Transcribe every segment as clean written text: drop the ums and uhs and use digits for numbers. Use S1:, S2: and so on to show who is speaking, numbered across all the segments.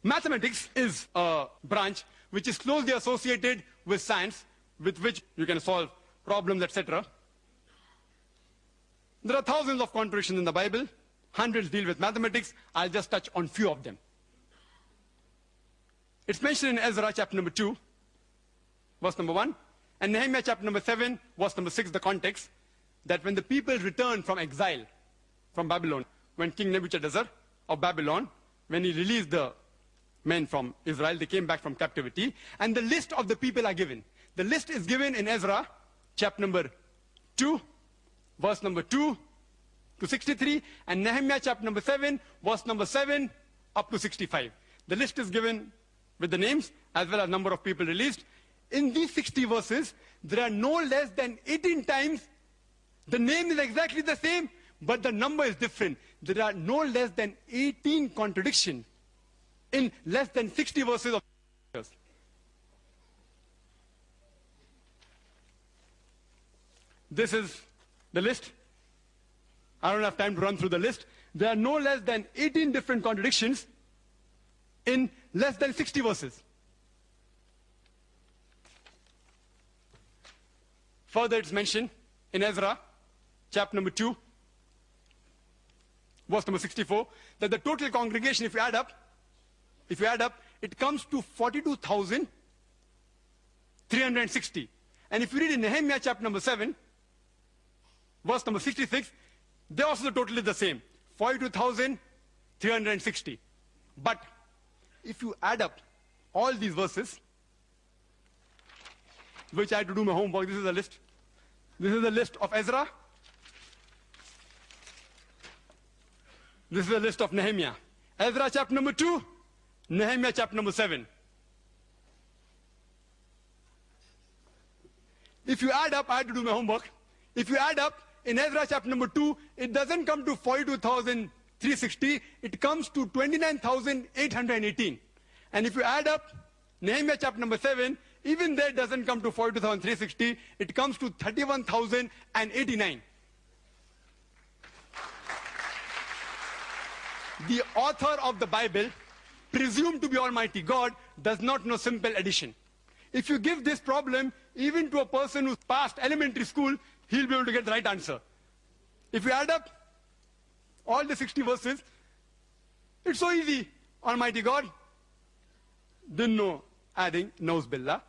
S1: Mathematics is a branch which is closely associated with science, with which you can solve problems, etc. There are thousands of contradictions in the Bible. Hundreds deal with mathematics. I'll just touch on few of them. It's mentioned in Ezra chapter number 2, verse number 1, and Nehemiah chapter number 7, verse number 6, the context, that when the people returned from exile from Babylon, when King Nebuchadnezzar of Babylon, when he released the men from Israel, they came back from captivity, and the list of the people are given. The list is given in Ezra chapter number 2, verse number 2 to 63, and Nehemiah chapter number 7, verse number 7 up to 65. The list is given with the names as well as number of people released. In these 60 verses, there are no less than 18 times the name is exactly the same, but the number is different. There are no less than 18 contradictions in less than 60 verses of scriptures. This is the list. I don't have time to run through the list. There are no less than 18 different contradictions in less than 60 verses. Further, it's mentioned in Ezra, chapter number 2, verse number 64, that the total congregation, if you add up, it comes to 42,360. And if you read in Nehemiah chapter number 7, verse number 66, they also the total is the same, 42,360. But if you add up all these verses, which I had to do my homework, this is the list. This is the list of Ezra. This is the list of Nehemiah. Ezra chapter number 2, Nehemiah chapter number 7. If you add up, I had to do my homework. If you add up, in Ezra chapter number 2, it doesn't come to 42,360, it comes to 29,818. And if you add up Nehemiah chapter number 7, even there it doesn't come to 42,360, it comes to 31,089. The author of the Bible, presumed to be Almighty God, does not know simple addition. If you give this problem even to a person who's passed elementary school, he'll be able to get the right answer. If you add up all the 60 verses, it's so easy. Almighty God didn't know adding knows billah,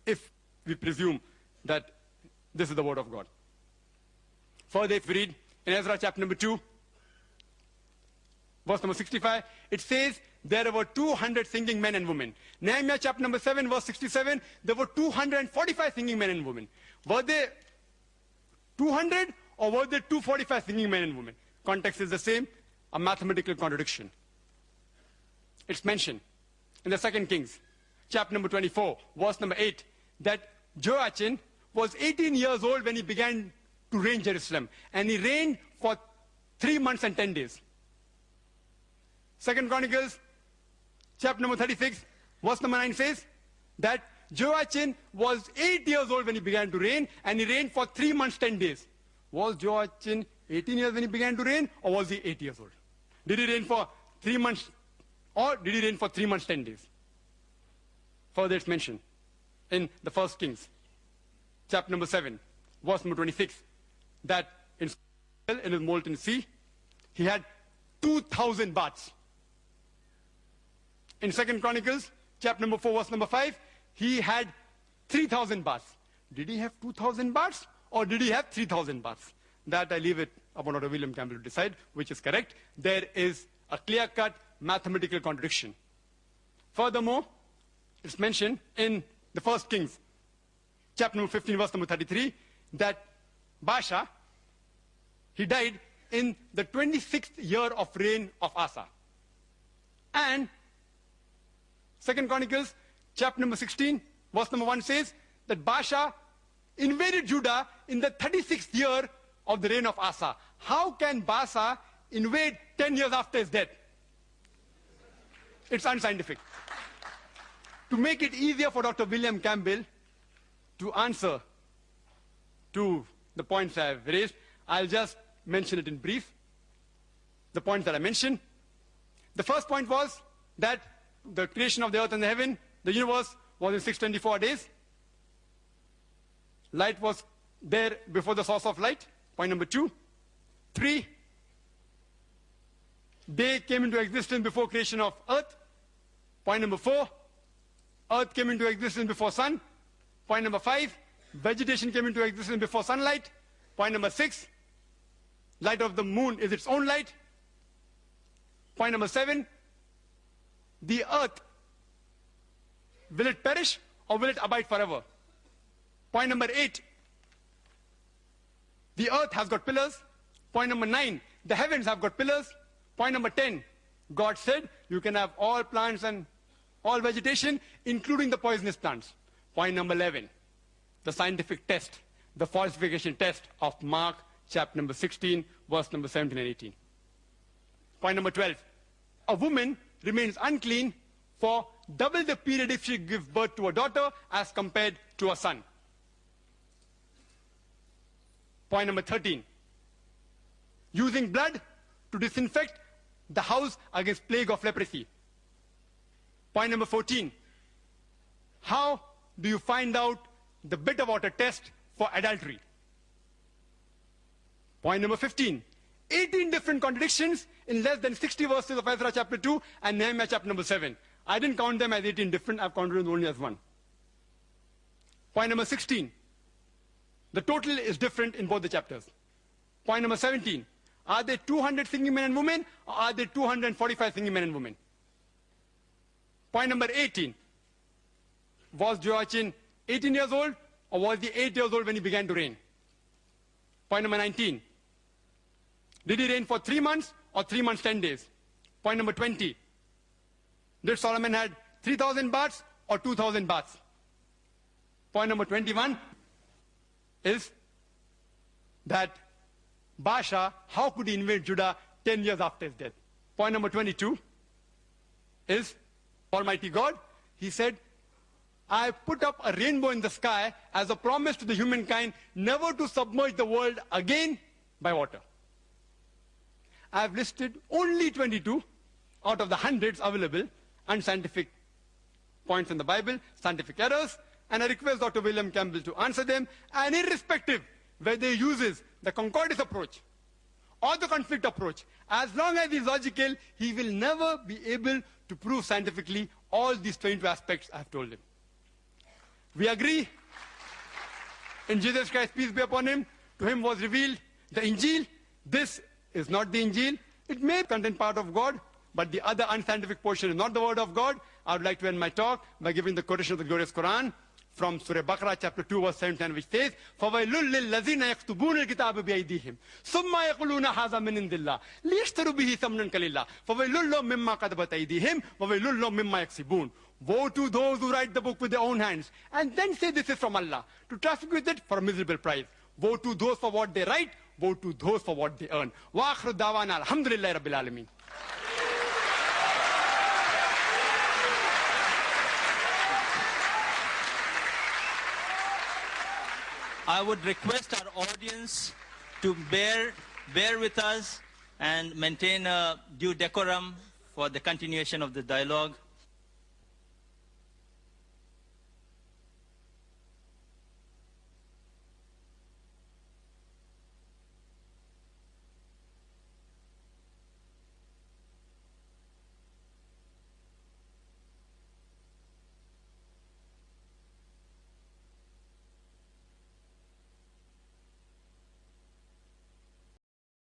S1: if we presume that this is the word of God. Further, if we read in Ezra chapter number 2, verse number 65, it says there were 200 singing men and women. Nehemiah chapter number 7, verse 67, there were 245 singing men and women. Were they 200 or were there 245 singing men and women? Context is the same, a mathematical contradiction. It's mentioned in the 2 Kings, chapter number 24, verse number 8, that Joachim was 18 years old when he began to reign Jerusalem. And he reigned for 3 months and 10 days. 2 Chronicles, chapter number 36, verse number 9 says that Joachim was 8 years old when he began to reign, and he reigned for 3 months, 10 days. Was Joachim 18 years when he began to reign, or was he 8 years old? Did he reign for 3 months, or did he reign for 3 months, 10 days? Further, it's mentioned in the 1 Kings, chapter number 7, verse number 26, that in his molten sea, he had 2,000 baths. In 2 Chronicles, chapter number 4, verse number 5, he had 3,000 baths. Did he have 2,000 baths or did he have 3,000 baths? That I leave it upon Dr. William Campbell to decide which is correct. There is a clear-cut mathematical contradiction. Furthermore, it's mentioned in the 1 Kings, chapter number 15, verse number 33, that Baasha, he died in the 26th year of reign of Asa. And 2 Chronicles, chapter number 16, verse number 1 says that Baasha invaded Judah in the 36th year of the reign of Asa. How can Baasha invade 10 years after his death? It's unscientific. To make it easier for Dr. William Campbell to answer to the points I have raised, I'll just mention it in brief. The points that I mentioned. The first point was that the creation of the earth and the heaven, the universe, was in 624 days. Light was there before the source of light. Point number 2. 3. Day came into existence before creation of earth. Point number 4. Earth came into existence before sun. Point number 5. Vegetation came into existence before sunlight. Point number 6. Light of the moon is its own light. Point number 7. The earth, will it perish or will it abide forever? Point number 8. The earth has got pillars. Point number 9. The heavens have got pillars. Point number 10. God said you can have all plants and all vegetation, including the poisonous plants. Point number 11. The scientific test, the falsification test of Mark chapter number 16, verse number 17 and 18. Point number 12. A woman remains unclean for double the period if she gives birth to a daughter as compared to a son. Point number 13. Using blood to disinfect the house against plague of leprosy. Point number 14. How do you find out the bitter water test for adultery? Point number 15. 18 different contradictions in less than 60 verses of Ezra chapter 2 and Nehemiah chapter number 7. I didn't count them as 18 different, I've counted them only as one. Point number 16. The total is different in both the chapters. Point number 17. Are there 200 singing men and women, or are there 245 singing men and women? Point number 18. Was Joachim 18 years old, or was he 8 years old when he began to reign? Point number 19. Did he reign for 3 months, or 3 months, 10 days? Point number 20. Did Solomon had 3,000 baths, or 2,000 baths? Point number 21 is that Baasha, how could he invade Judah 10 years after his death? Point number 22 is Almighty God. He said, I put up a rainbow in the sky as a promise to the humankind never to submerge the world again by water. I have listed only 22 out of the hundreds available unscientific points in the Bible, scientific errors, and I request Dr. William Campbell to answer them, and irrespective whether he uses the concordance approach or the conflict approach, as long as he is logical, he will never be able to prove scientifically all these 22 aspects I have told him. We agree in Jesus Christ, peace be upon him. To him was revealed the Injil. This is not the Injil. It may contain part of God, but the other unscientific portion is not the word of God. I would like to end my talk by giving the quotation of the glorious Quran from Surah Baqarah chapter 2 verse 7, which says, فَوَيْلٌ لِلَّذِينَ يَكْتُبُونَ الْكِتَابَ بِأَيْدِيهِمْ ثُمَّ يَقُولُونَ هَذَا مِنْ عِنْدِ اللَّهِ لِيَشْتَرُوا بِهِ ثَمَنًا قَلِيلًا فَوَيْلٌ لَهُم مِّمَّا كَتَبَتْ أَيْدِيهِمْ وَوَيْلٌ لَهُم مِّمَّا يَكْسِبُونَ. Woe to those who write the book with their own hands and then say this is from Allah, to traffic with it for a miserable price. Woe to those for what they write, woe to those for what they earn. Wa akhiru da'wana alhamdulillahi rabbil alameen.
S2: I would request our audience to bear with us and maintain a due decorum for the continuation of the dialogue.